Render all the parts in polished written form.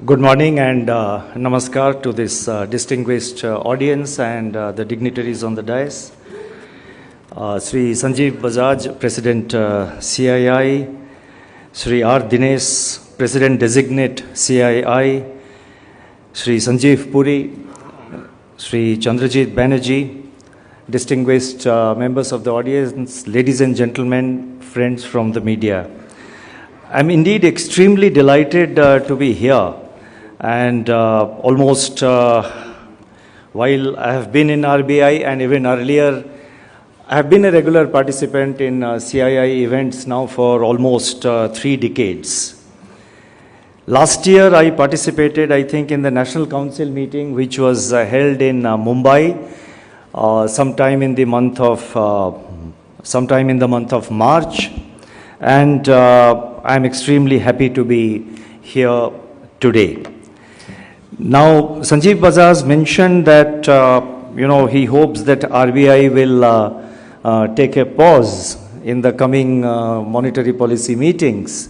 Good morning and namaskar to this distinguished audience and the dignitaries on the dais. Sri Sanjeev Bajaj, President CII, Sri R. Dinesh, President Designate CII, Sri Sanjeev Puri, Sri Chandrajit Banerjee, distinguished members of the audience, ladies and gentlemen, friends from the media. I'm indeed extremely delighted to be here. And almost while I have been in RBI and even earlier, I have been a regular participant in CII events now for almost 3 decades. Last year I participated, I think, in the National Council meeting which was held in Mumbai sometime in the month of March, and I'm extremely happy to be here today. Now, Sanjeev Bajaj mentioned that, he hopes that RBI will take a pause in the coming monetary policy meetings.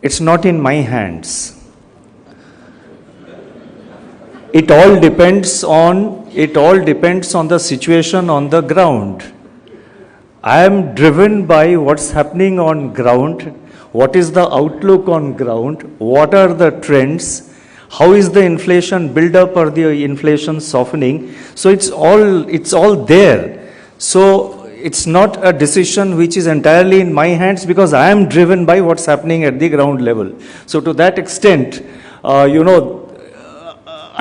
It's not in my hands. It all depends on the situation on the ground. I am driven by what's happening on ground, what is the outlook on ground, what are the trends, how is the inflation build up or the inflation softening. So it's all there. So it's not a decision which is entirely in my hands because I am driven by what's happening at the ground level. So to that extent, I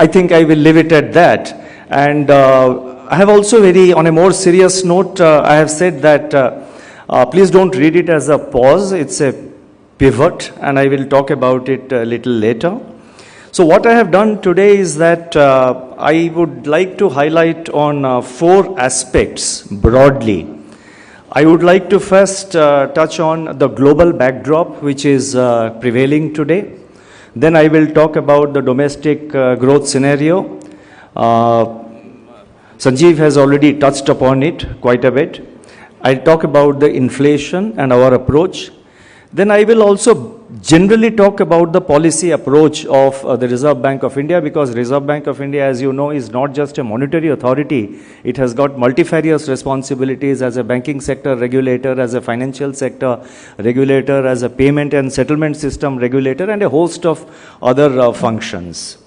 think I will leave it at that. And I have also on a more serious note, I have said that please don't read it as a pause, it's a pivot, and I will talk about it a little later. So what I have done today is that I would like to highlight on 4 aspects broadly. I would like to first touch on the global backdrop which is prevailing today. Then I will talk about the domestic growth scenario. Sanjeev has already touched upon it quite a bit. I'll talk about the inflation and our approach. Then I will also generally talk about the policy approach of the Reserve Bank of India, because Reserve Bank of India, as you know, is not just a monetary authority. It has got multifarious responsibilities as a banking sector regulator, as a financial sector regulator, as a payment and settlement system regulator, and a host of other functions.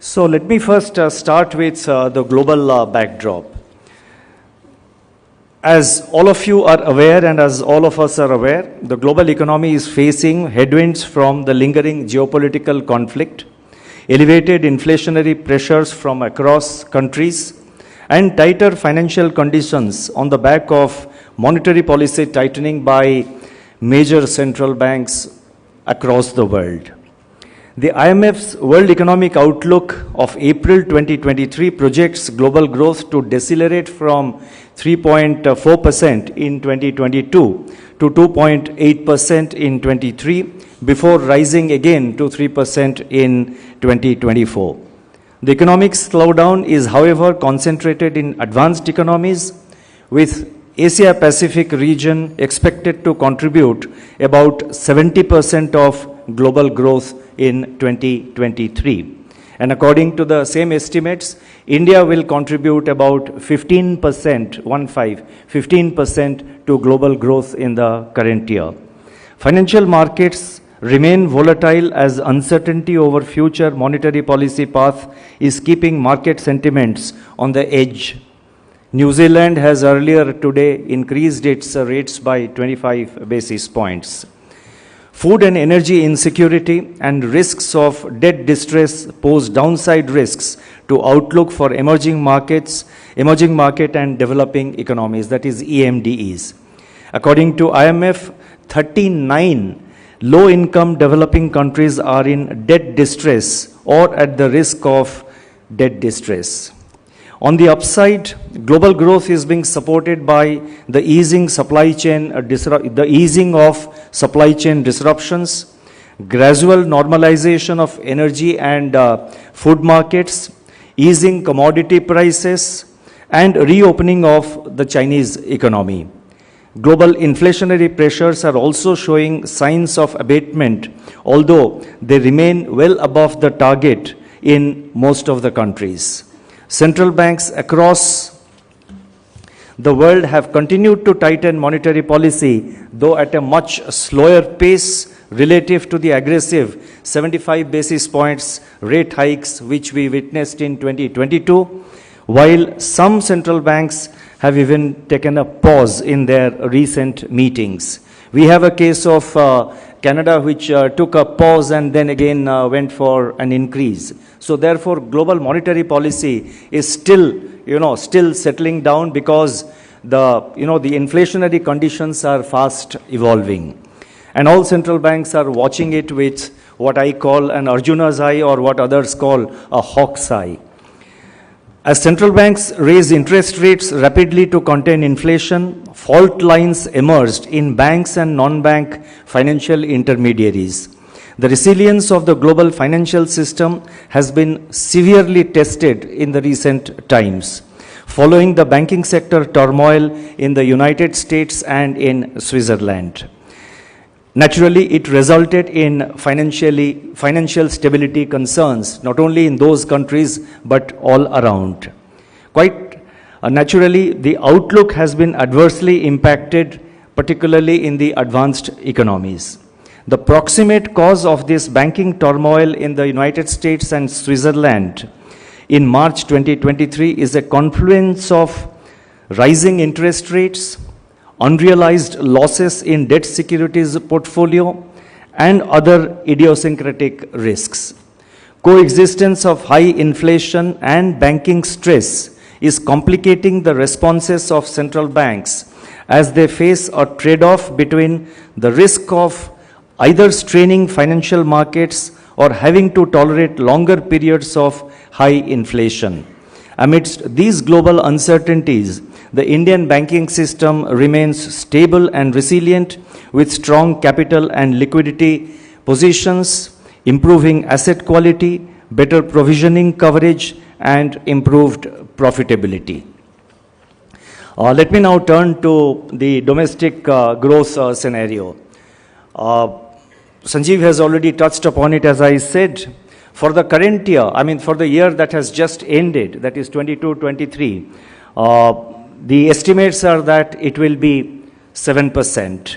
So let me first start with the global backdrop. As all of you are aware, and as all of us are aware, the global economy is facing headwinds from the lingering geopolitical conflict, elevated inflationary pressures from across countries, and tighter financial conditions on the back of monetary policy tightening by major central banks across the world. The IMF's World Economic Outlook of April 2023 projects global growth to decelerate from 3.4% in 2022 to 2.8% in 23, before rising again to 3% in 2024. The economic slowdown is, however, concentrated in advanced economies, with Asia Pacific region expected to contribute about 70% of global growth in 2023. And according to the same estimates, India will contribute about 15% to global growth in the current year. Financial markets remain volatile as uncertainty over future monetary policy path is keeping market sentiments on the edge. New Zealand has earlier today increased its rates by 25 basis points. Food and energy insecurity and risks of debt distress pose downside risks to outlook for emerging market and developing economies, that is EMDEs. According to IMF, 39 low-income developing countries are in debt distress or at the risk of debt distress. On the upside, global growth is being supported by the easing of supply chain disruptions, gradual normalization of energy and food markets, easing commodity prices, and reopening of the Chinese economy. Global inflationary pressures are also showing signs of abatement, although they remain well above the target in most of the countries. Central banks across the world have continued to tighten monetary policy, though at a much slower pace relative to the aggressive 75 basis points rate hikes which we witnessed in 2022, while some central banks have even taken a pause in their recent meetings. We have a case of Canada which took a pause and then again went for an increase. So therefore, global monetary policy is still settling down because the inflationary conditions are fast evolving. And all central banks are watching it with what I call an Arjuna's eye, or what others call a hawk's eye. As central banks raise interest rates rapidly to contain inflation, fault lines emerged in banks and non-bank financial intermediaries. The resilience of the global financial system has been severely tested in the recent times, following the banking sector turmoil in the United States and in Switzerland. Naturally, it resulted in financial stability concerns, not only in those countries, but all around. Quite naturally, the outlook has been adversely impacted, particularly in the advanced economies. The proximate cause of this banking turmoil in the United States and Switzerland in March 2023 is a confluence of rising interest rates, unrealized losses in debt securities portfolio, and other idiosyncratic risks. Coexistence of high inflation and banking stress is complicating the responses of central banks as they face a trade-off between the risk of either straining financial markets or having to tolerate longer periods of high inflation. Amidst these global uncertainties, the Indian banking system remains stable and resilient with strong capital and liquidity positions, improving asset quality, better provisioning coverage, and improved profitability. Let me now turn to the domestic growth scenario. Sanjeev has already touched upon it, as I said. For the current year, for the year that has just ended, that is 22-23, the estimates are that it will be 7%.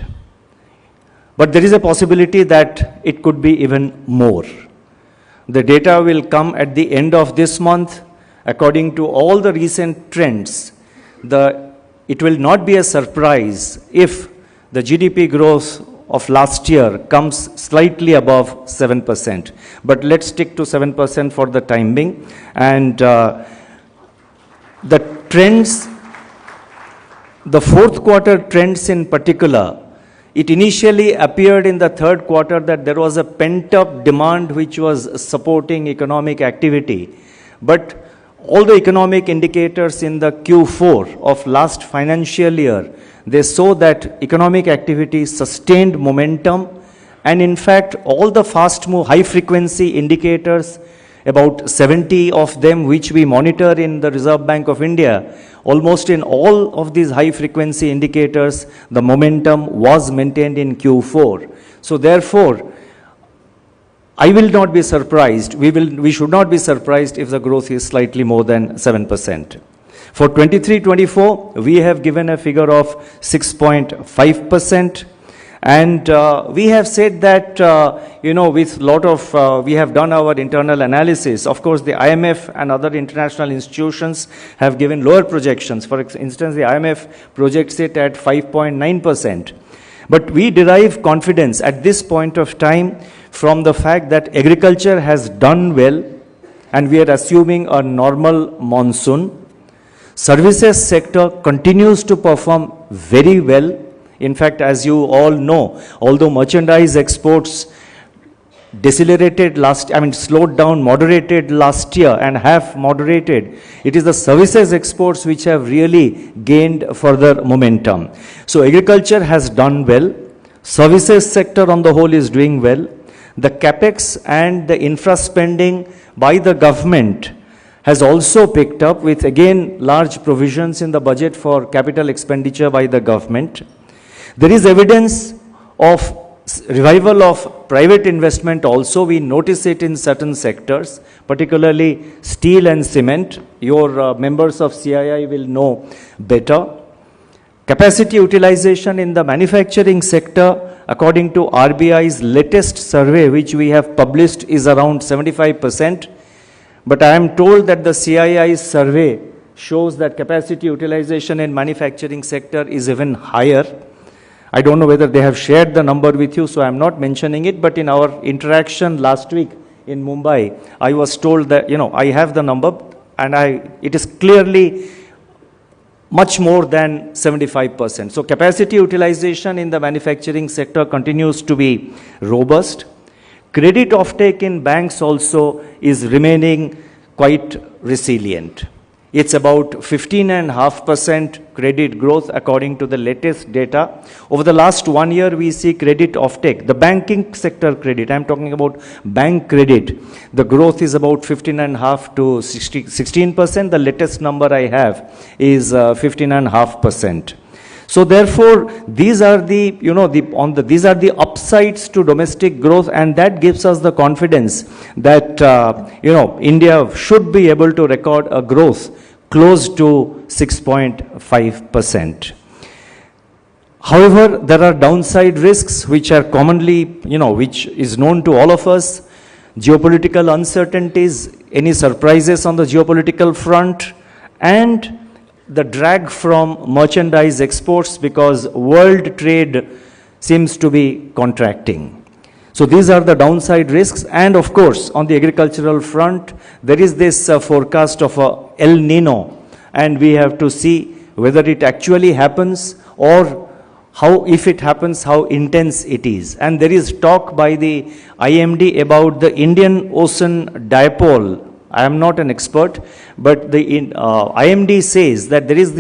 But there is a possibility that it could be even more. The data will come at the end of this month. According to all the recent trends, it will not be a surprise if the GDP growth of last year comes slightly above 7%. But let's stick to 7% for the time being. And the trends, the fourth quarter trends in particular, it initially appeared in the third quarter that there was a pent-up demand which was supporting economic activity. But all the economic indicators in the Q4 of last financial year, they saw that economic activity sustained momentum, and in fact all the high frequency indicators, about 70 of them which we monitor in the Reserve Bank of India, almost in all of these high frequency indicators the momentum was maintained in Q4. So therefore I will not be surprised, we should not be surprised if the growth is slightly more than 7%. For 23-24, we have given a figure of 6.5%, and we have said that, with lot of, we have done our internal analysis. Of course, the IMF and other international institutions have given lower projections. For instance, the IMF projects it at 5.9%. But we derive confidence at this point of time from the fact that agriculture has done well, and we are assuming a normal monsoon. Services sector continues to perform very well. In fact, as you all know, although merchandise exports slowed down, moderated last year and have moderated, it is the services exports which have really gained further momentum. So agriculture has done well. Services sector on the whole is doing well. The capex and the infra spending by the government has also picked up with again large provisions in the budget for capital expenditure by the government. There is evidence of revival of private investment also. We notice it in certain sectors, particularly steel and cement. Your members of CII will know better. Capacity utilization in the manufacturing sector, according to RBI's latest survey, which we have published, is around 75%. But I am told that the CII survey shows that capacity utilization in manufacturing sector is even higher. I don't know whether they have shared the number with you, so I'm not mentioning it, but in our interaction last week in Mumbai, I was told that, I have the number, and it is clearly much more than 75%. So capacity utilization in the manufacturing sector continues to be robust. Credit offtake in banks also is remaining quite resilient. It's about 15.5% credit growth according to the latest data. Over the last 1 year, we see credit offtake. The banking sector credit, I'm talking about bank credit, the growth is about 15.5 to 16%. The latest number I have is 15.5%. So therefore, these are the, these are the upsides to domestic growth, and that gives us the confidence that, India should be able to record a growth close to 6.5%. However, there are downside risks which are commonly, which is known to all of us. Geopolitical uncertainties, any surprises on the geopolitical front, and the drag from merchandise exports because world trade seems to be contracting. So these are the downside risks. And of course, on the agricultural front, there is this forecast of a El Nino, and we have to see whether it actually happens, or how, if it happens, how intense it is. And there is talk by the IMD about the Indian Ocean Dipole. I am not an expert, but the IMD says that there is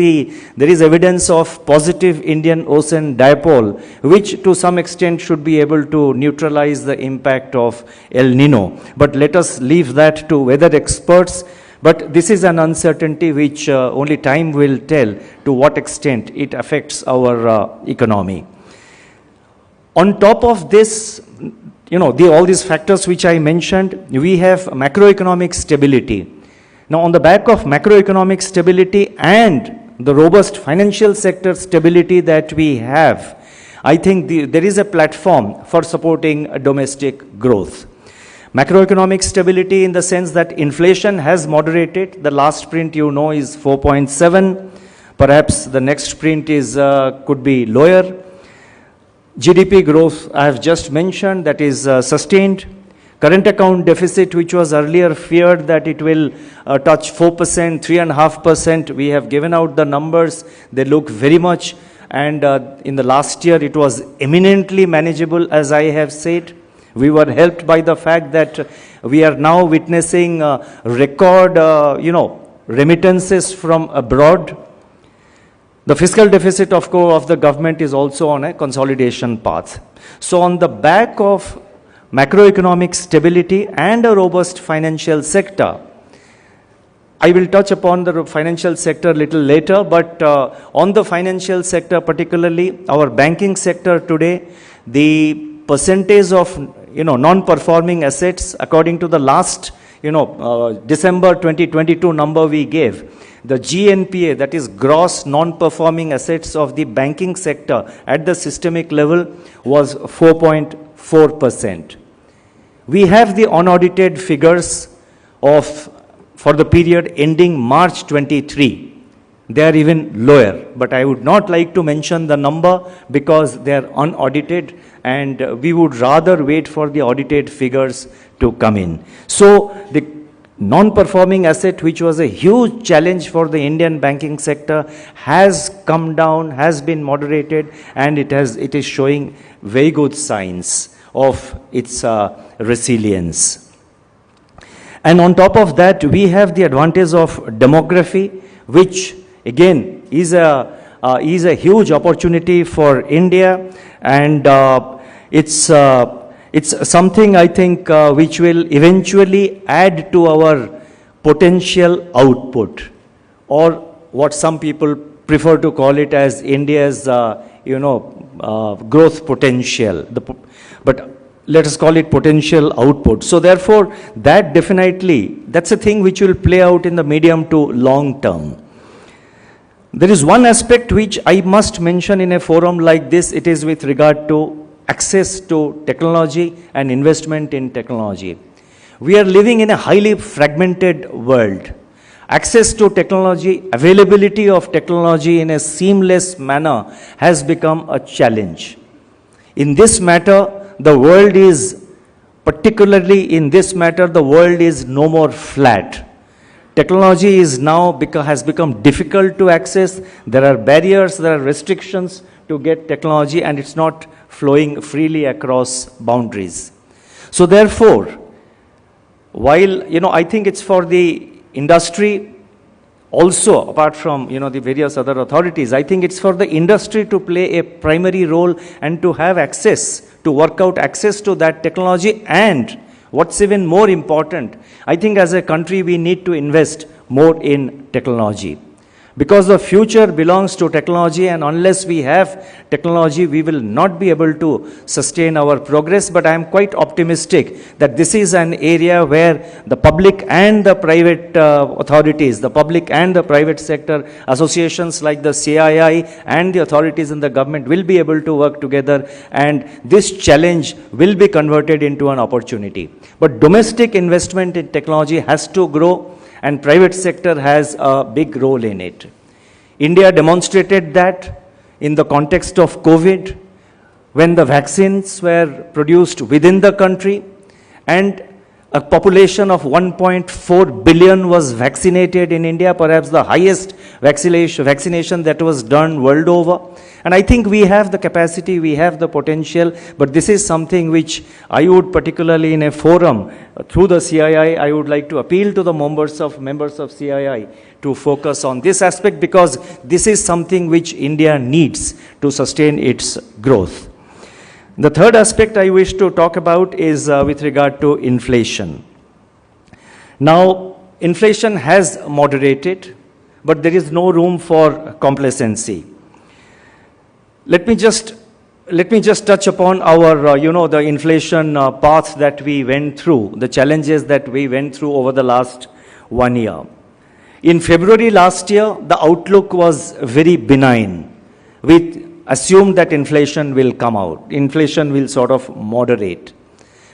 evidence of positive Indian Ocean Dipole, which to some extent should be able to neutralize the impact of El Nino. But let us leave that to weather experts. But this is an uncertainty which only time will tell to what extent it affects our economy. On top of this, all these factors which I mentioned, we have macroeconomic stability. Now, on the back of macroeconomic stability and the robust financial sector stability that we have, I think there is a platform for supporting domestic growth. Macroeconomic stability in the sense that inflation has moderated. The last print is 4.7. Perhaps the next print could be lower. GDP growth, I have just mentioned, that is sustained. Current account deficit, which was earlier feared that it will touch 4%, 3.5%, we have given out the numbers. They look very much, and in the last year it was eminently manageable, as I have said. We were helped by the fact that we are now witnessing record, remittances from abroad. The fiscal deficit, of course, of the government is also on a consolidation path. So on the back of macroeconomic stability and a robust financial sector, I will touch upon the financial sector a little later, but on the financial sector particularly, our banking sector today, the percentage of non-performing assets, according to the last December 2022 number we gave, the GNPA, that is gross non-performing assets of the banking sector at the systemic level, was 4.4%. We have the unaudited figures for the period ending March 23. They are even lower, but I would not like to mention the number because they are unaudited, and we would rather wait for the audited figures to come in. So the non-performing asset, which was a huge challenge for the Indian banking sector, has come down, has been moderated, and it is showing very good signs of its resilience. And on top of that, we have the advantage of demography, which again is a huge opportunity for India, and it's something, I think, which will eventually add to our potential output, or what some people prefer to call it as India's, growth potential. But let us call it potential output. So therefore, that definitely, that's a thing which will play out in the medium to long term. There is one aspect which I must mention in a forum like this. It is with regard to access to technology and investment in technology. We are living in a highly fragmented world. Access to technology, availability of technology in a seamless manner has become a challenge. In this matter, the world is, particularly in this matter, the world is no more flat. Technology is now has become difficult to access. There are barriers, there are restrictions to get technology, and it's not flowing freely across boundaries. So therefore, while, I think it's for the industry also, apart from, the various other authorities, I think it's for the industry to play a primary role and to have access, to work out access to that technology. And what's even more important, I think as a country we need to invest more in technology. Because the future belongs to technology, and unless we have technology, we will not be able to sustain our progress. But I am quite optimistic that this is an area where the public and the private authorities, the public and the private sector associations like the CII and the authorities in the government will be able to work together, and this challenge will be converted into an opportunity. But domestic investment in technology has to grow, and private sector has a big role in it. India demonstrated that in the context of COVID, when the vaccines were produced within the country, and a population of 1.4 billion was vaccinated in India, perhaps the highest vaccination that was done world over. And I think we have the capacity, we have the potential, but this is something which I would particularly in a forum through the CII, I would like to appeal to the members of CII to focus on this aspect, because this is something which India needs to sustain its growth. The third aspect I wish to talk about is with regard to inflation. Now, inflation has moderated, but there is no room for complacency. Let me just touch upon our, the inflation path that we went through, the challenges that we went through over the last 1 year. In February last year, the outlook was very benign. We assumed that inflation will come out. Inflation will sort of moderate.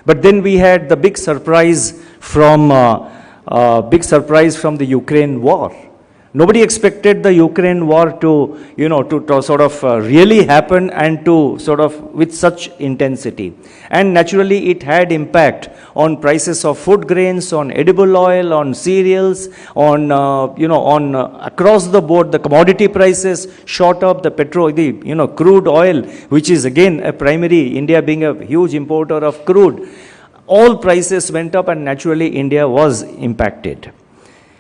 But then we had the big surprise from the Ukraine war. Nobody expected the Ukraine war to sort of really happen, and to sort of with such intensity. And naturally it had impact on prices of food grains, on edible oil, on cereals, on across the board. The commodity prices shot up. The crude oil, which is again a primary, India being a huge importer of crude, all prices went up, and naturally India was impacted.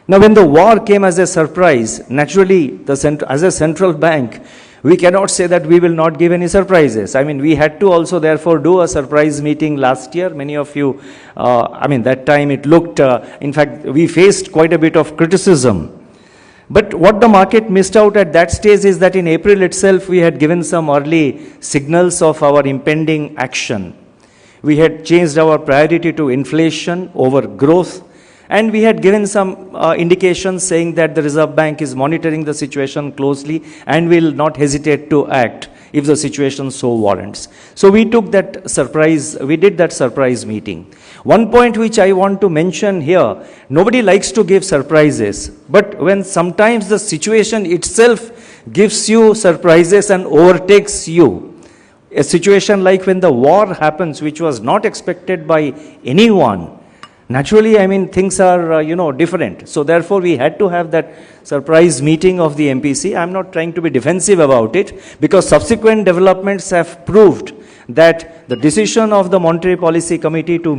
Now, when the war came as a surprise, naturally, as a central bank, we cannot say that we will not give any surprises. I mean, we had to also therefore do a surprise meeting last year. Many of you, that time it looked, in fact, we faced quite a bit of criticism. But what the market missed out at that stage is that in April itself, we had given some early signals of our impending action. We had changed our priority to inflation over growth. And we had given some indications saying that the Reserve Bank is monitoring the situation closely and will not hesitate to act if the situation so warrants. So we did that surprise meeting. One point which I want to mention here, nobody likes to give surprises, but when sometimes the situation itself gives you surprises and overtakes you, a situation like when the war happens, which was not expected by anyone, naturally, things are, different. So therefore, we had to have that surprise meeting of the MPC. I'm not trying to be defensive about it, because subsequent developments have proved that the decision of the Monetary Policy Committee to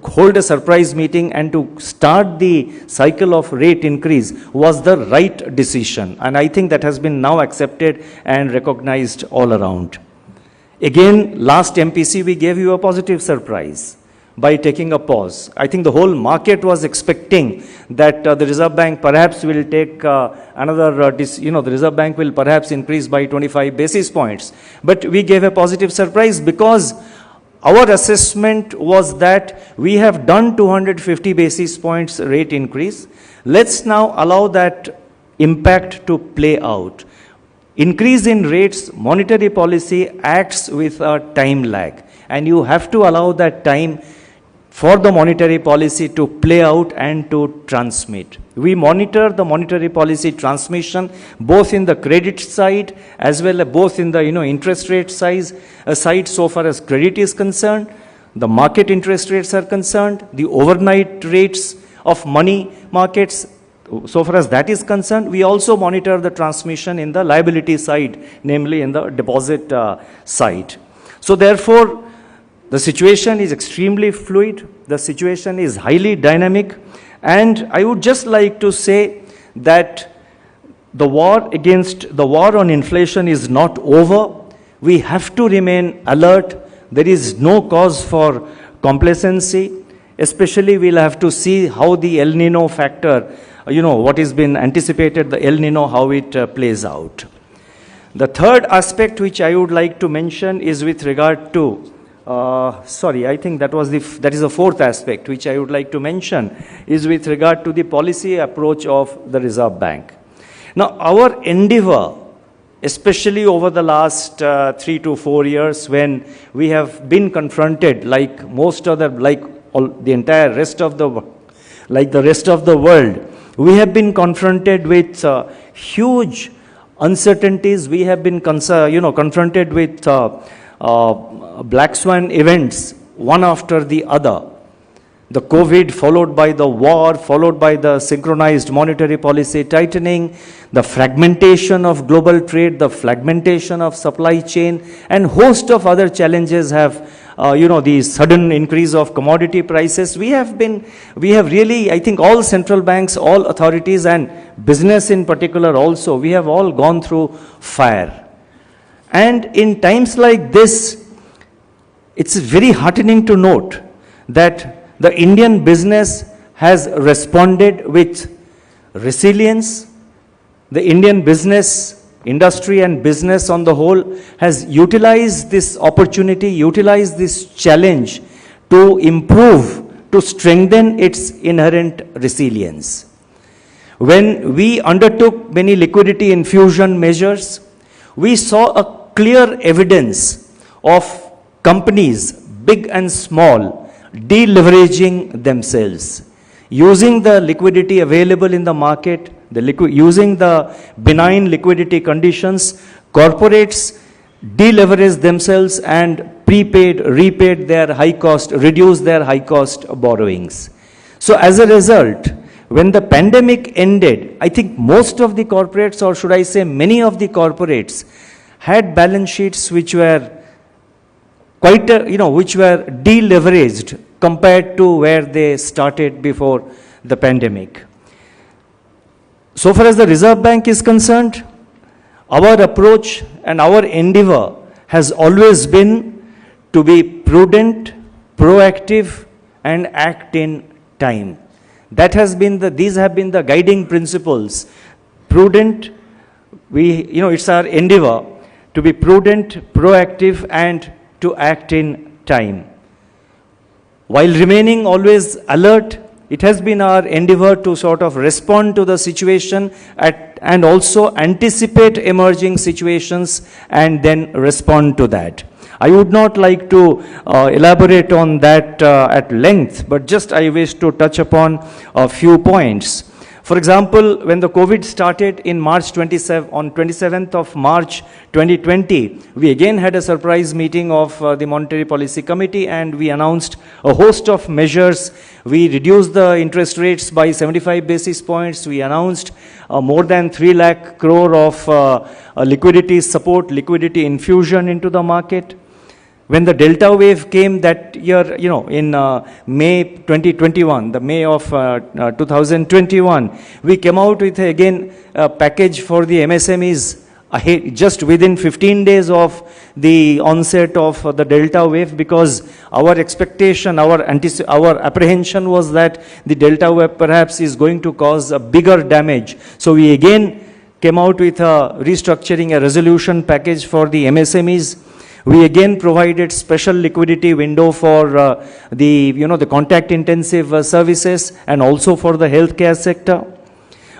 hold a surprise meeting and to start the cycle of rate increase was the right decision. And I think that has been now accepted and recognized all around. Again, last MPC, we gave you a positive surprise. by taking a pause. I think the whole market was expecting that the Reserve Bank perhaps will take the Reserve Bank will perhaps increase by 25 basis points. But we gave a positive surprise because our assessment was that we have done 250 basis points rate increase. Let's now allow that impact to play out. Increase in rates, monetary policy acts with a time lag, and you have to allow that time for the monetary policy to play out and to transmit. We monitor the monetary policy transmission both in the credit side as well as both in the interest rate side so far as credit is concerned, the market interest rates are concerned, the overnight rates of money markets. So far as that is concerned, we also monitor the transmission in the liability side, namely in the deposit side. So therefore, the situation is extremely fluid, the situation is highly dynamic, and I would just like to say that the war on inflation is not over. We have to remain alert. There is no cause for complacency. Especially we'll have to see how the El Nino factor, what has been anticipated, the El Nino, how it plays out. The third aspect which I would like to mention is with regard to I think that is the fourth aspect which I would like to mention is with regard to the policy approach of the Reserve Bank. Now, our endeavor, especially over the last 3 to 4 years, when we have been confronted, like the rest of the world, we have been confronted with huge uncertainties. We have been confronted with black swan events, one after the other. The COVID, followed by the war, followed by the synchronized monetary policy tightening, the fragmentation of global trade, the fragmentation of supply chain, and host of other challenges have, the sudden increase of commodity prices. We have really, I think all central banks, all authorities, and business in particular also, we have all gone through fire. And in times like this, it's very heartening to note that the Indian business has responded with resilience. The Indian business, industry and business on the whole has utilized this opportunity, utilized this challenge to improve, to strengthen its inherent resilience. When we undertook many liquidity infusion measures, we saw a clear evidence of companies, big and small, deleveraging themselves, using the liquidity available in the market, using the benign liquidity conditions. Corporates deleveraged themselves and repaid their reduced their high cost borrowings. So as a result, when the pandemic ended, I think most of the corporates, or should I say many of the corporates, had balance sheets which were which were deleveraged compared to where they started before the pandemic. So far as the Reserve Bank is concerned, our approach and our endeavor has always been to be prudent, proactive, and act in time. These have been the guiding principles. Prudent, it's our endeavor to be prudent, proactive, and to act in time. While remaining always alert, it has been our endeavor to sort of respond to the situation and also anticipate emerging situations and then respond to that. I would not like to elaborate on that at length, but just I wish to touch upon a few points. For example, when the COVID started in on 27th of March 2020, we again had a surprise meeting of the Monetary Policy Committee, and we announced a host of measures. We reduced the interest rates by 75 basis points. We announced more than 3 lakh crore of liquidity support, liquidity infusion into the market. When the Delta wave came that year, in May 2021, the May of 2021, we came out with again a package for the MSMEs ahead, just within 15 days of the onset of the Delta wave, because our expectation, our apprehension was that the Delta wave perhaps is going to cause a bigger damage. So we again came out with a restructuring, a resolution package for the MSMEs. We again provided special liquidity window for the contact intensive services and also for the healthcare sector.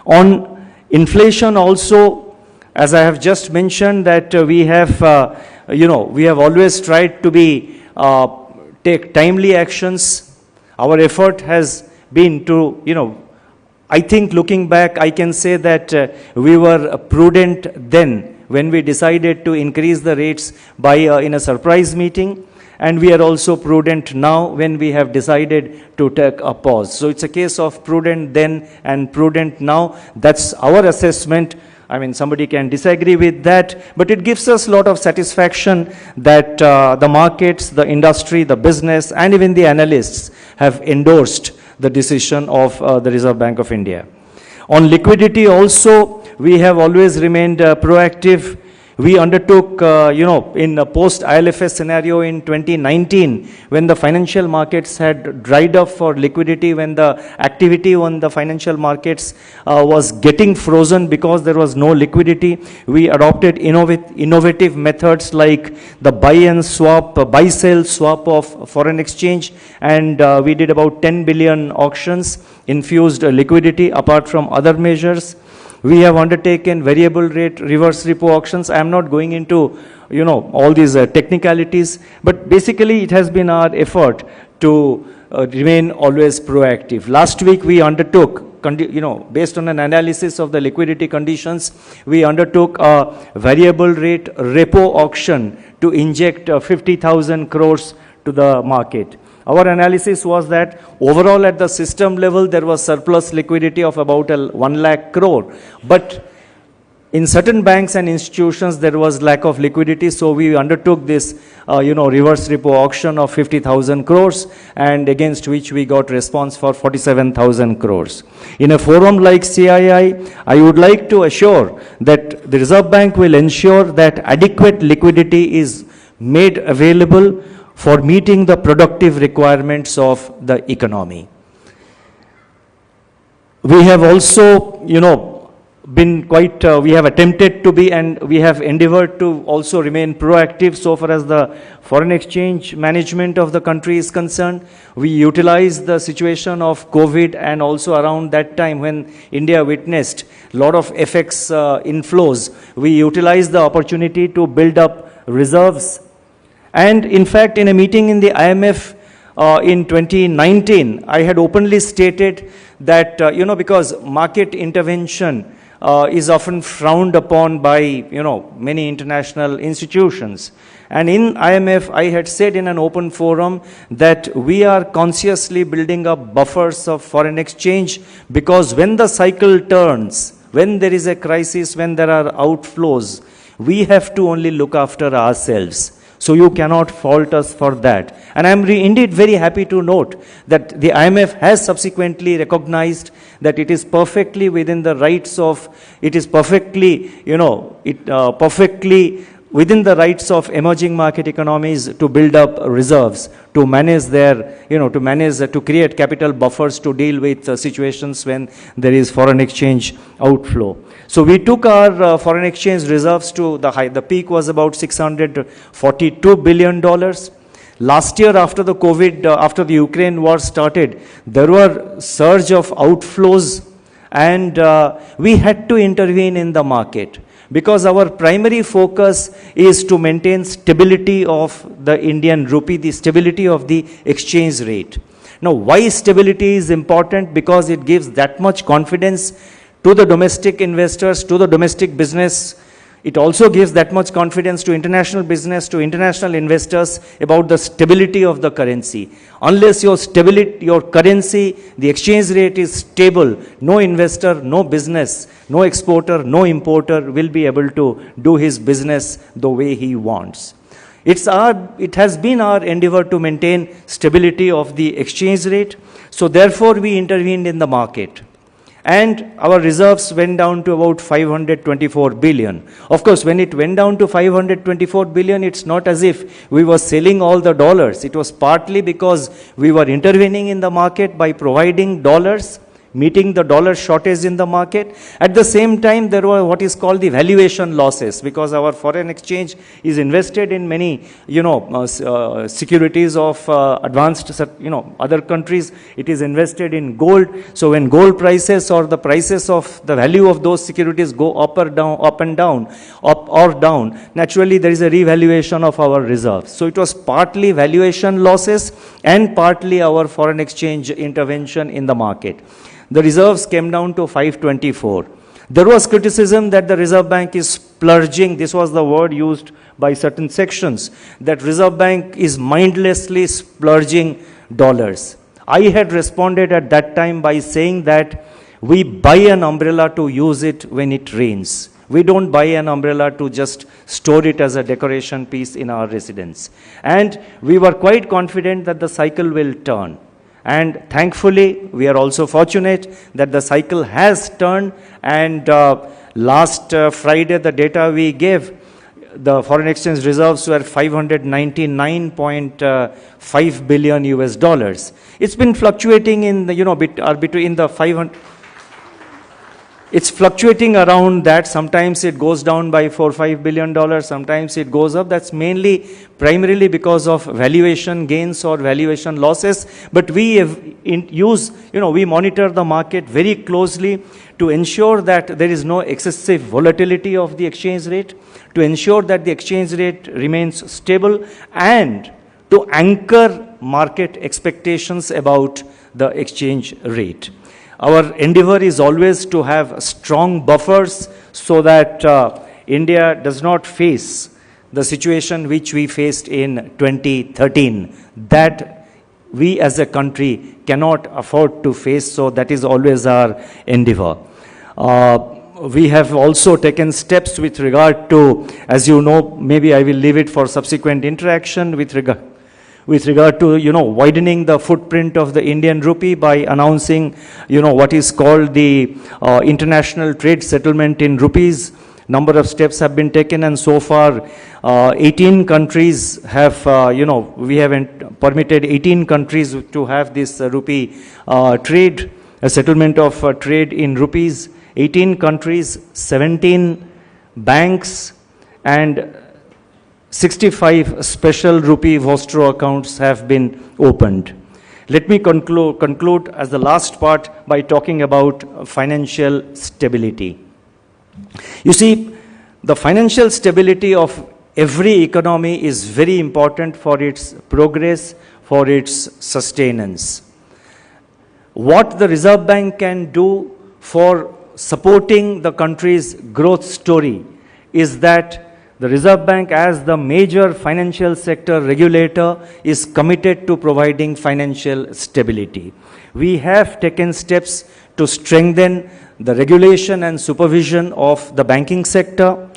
On inflation also, as I have just mentioned, that we have always tried to take timely actions. Our effort has been to, I think looking back, I can say that we were prudent then when we decided to increase the rates by in a surprise meeting, and we are also prudent now when we have decided to take a pause. So it's a case of prudent then and prudent now. That's our assessment. I mean, somebody can disagree with that, but it gives us a lot of satisfaction that the markets, the industry, the business, and even the analysts have endorsed the decision of the Reserve Bank of India. On liquidity also, we have always remained proactive. We undertook, in a post-ILFS scenario in 2019, when the financial markets had dried up for liquidity, when the activity on the financial markets was getting frozen because there was no liquidity, we adopted innovative methods like the buy-sell swap of foreign exchange, and we did about 10 billion auctions, infused liquidity apart from other measures. We have undertaken variable rate reverse repo auctions. I am not going into, all these technicalities, but basically it has been our effort to remain always proactive. Last week we undertook, based on an analysis of the liquidity conditions, we undertook a variable rate repo auction to inject 50,000 crores to the market. Our analysis was that overall at the system level, there was surplus liquidity of about 1 lakh crore. But in certain banks and institutions, there was lack of liquidity. So we undertook this, reverse repo auction of 50,000 crores, and against which we got response for 47,000 crores. In a forum like CII, I would like to assure that the Reserve Bank will ensure that adequate liquidity is made available for meeting the productive requirements of the economy. We have also, been quite, we have attempted to be, and we have endeavored to also remain proactive so far as the foreign exchange management of the country is concerned. We utilized the situation of COVID, and also around that time when India witnessed a lot of FX inflows, we utilized the opportunity to build up reserves. And in fact, in a meeting in the IMF in 2019, I had openly stated that, because market intervention is often frowned upon by, many international institutions. And in IMF, I had said in an open forum that we are consciously building up buffers of foreign exchange, because when the cycle turns, when there is a crisis, when there are outflows, we have to only look after ourselves. So you cannot fault us for that. And I am indeed very happy to note that the IMF has subsequently recognized that it is perfectly within the rights of, perfectly within the rights of emerging market economies to build up reserves, to manage their, to create capital buffers to deal with situations when there is foreign exchange outflow. So we took our foreign exchange reserves to the high. The peak was about $642 billion. Last year, after the COVID, after the Ukraine war started, there were surge of outflows, and we had to intervene in the market, because our primary focus is to maintain stability of the Indian rupee, the stability of the exchange rate. Now, why stability is important? Because it gives that much confidence to the domestic investors, to the domestic business. It also gives that much confidence to international business, to international investors about the stability of the currency. Unless your currency, the exchange rate is stable, no investor, no business, no exporter, no importer will be able to do his business the way he wants. It has been our endeavor to maintain stability of the exchange rate. So therefore we intervened in the market. And our reserves went down to about 524 billion. Of course, when it went down to 524 billion, it's not as if we were selling all the dollars. It was partly because we were intervening in the market by providing dollars, meeting the dollar shortage in the market. At the same time, there were what is called the valuation losses, because our foreign exchange is invested in many, securities of advanced, other countries. It is invested in gold. So when gold prices or the prices of the value of those securities go up or down, up or down, naturally there is a revaluation of our reserves. So it was partly valuation losses and partly our foreign exchange intervention in the market. The reserves came down to 524. There was criticism that the Reserve Bank is splurging. This was the word used by certain sections, that Reserve Bank is mindlessly splurging dollars. I had responded at that time by saying that we buy an umbrella to use it when it rains. We don't buy an umbrella to just store it as a decoration piece in our residence. And we were quite confident that the cycle will turn. And thankfully, we are also fortunate that the cycle has turned, and last Friday, the data we gave, the foreign exchange reserves were 599.5 billion US dollars. It's been fluctuating in the, between the 500. It's fluctuating around that. Sometimes it goes down by $4-5 billion. Sometimes it goes up. That's primarily because of valuation gains or valuation losses. But we we monitor the market very closely to ensure that there is no excessive volatility of the exchange rate, to ensure that the exchange rate remains stable, and to anchor market expectations about the exchange rate. Our endeavor is always to have strong buffers so that India does not face the situation which we faced in 2013, that we as a country cannot afford to face. So that is always our endeavor. We have also taken steps with regard to, as you know, maybe I will leave it for subsequent interaction, with regard to, widening the footprint of the Indian rupee by announcing, what is called the international trade settlement in rupees. Number of steps have been taken, and so far 18 countries have, we have permitted 18 countries to have this rupee trade, a settlement of trade in rupees. 18 countries, 17 banks, and 65 special rupee Vostro accounts have been opened. Let me conclude as the last part by talking about financial stability. You see, the financial stability of every economy is very important for its progress, for its sustenance. What the Reserve Bank can do for supporting the country's growth story is that the Reserve Bank, as the major financial sector regulator, is committed to providing financial stability. We have taken steps to strengthen the regulation and supervision of the banking sector,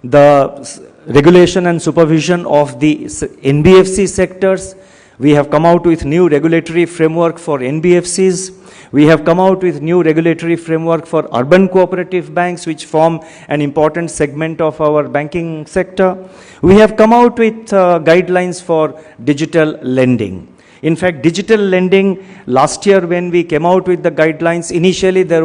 the regulation and supervision of the NBFC sectors. We have come out with new regulatory framework for NBFCs. We have come out with new regulatory framework for urban cooperative banks, which form an important segment of our banking sector. We have come out with guidelines for digital lending. In fact, digital lending, last year when we came out with the guidelines, initially there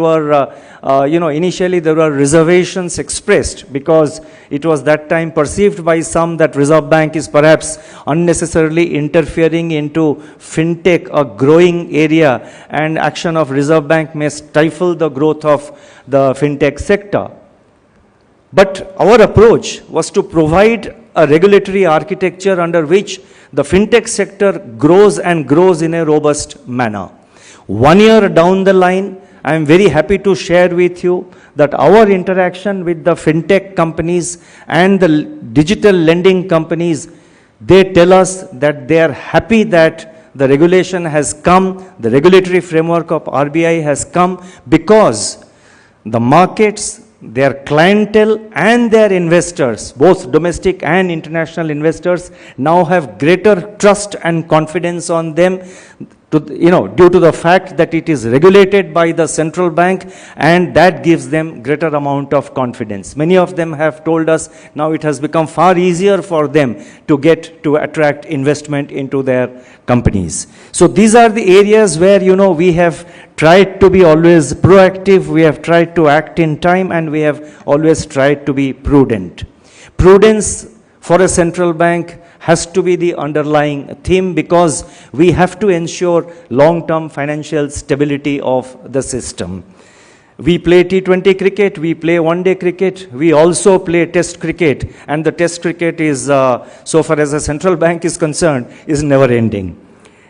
were reservations expressed, because it was that time perceived by some that Reserve Bank is perhaps unnecessarily interfering into fintech, a growing area, and action of Reserve Bank may stifle the growth of the fintech sector. But our approach was to provide a regulatory architecture under which the fintech sector grows and grows in a robust manner. 1 year down the line, I am very happy to share with you that our interaction with the fintech companies and the digital lending companies, they tell us that they are happy that the regulation has come, the regulatory framework of RBI has come, because the markets, their clientele and their investors, both domestic and international investors, now have greater trust and confidence on them. due to the fact that it is regulated by the central bank, and that gives them greater amount of confidence. Many of them have told us now it has become far easier for them to attract investment into their companies. So these are the areas where, we have tried to be always proactive, we have tried to act in time, and we have always tried to be prudent. Prudence for a central bank has to be the underlying theme, because we have to ensure long-term financial stability of the system. We play T20 cricket, we play one-day cricket, we also play test cricket, and the test cricket is, so far as a central bank is concerned, is never ending.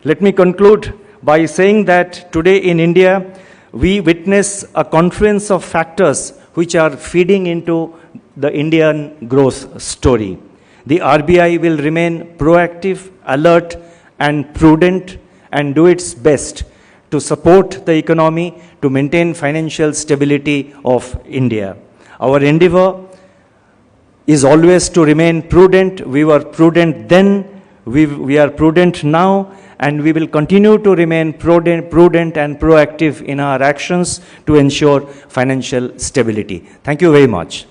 Let me conclude by saying that today in India, we witness a confluence of factors which are feeding into the Indian growth story. The RBI will remain proactive, alert, and prudent, and do its best to support the economy, to maintain financial stability of India. Our endeavor is always to remain prudent. We were prudent then, we are prudent now, and we will continue to remain prudent and proactive in our actions to ensure financial stability. Thank you very much.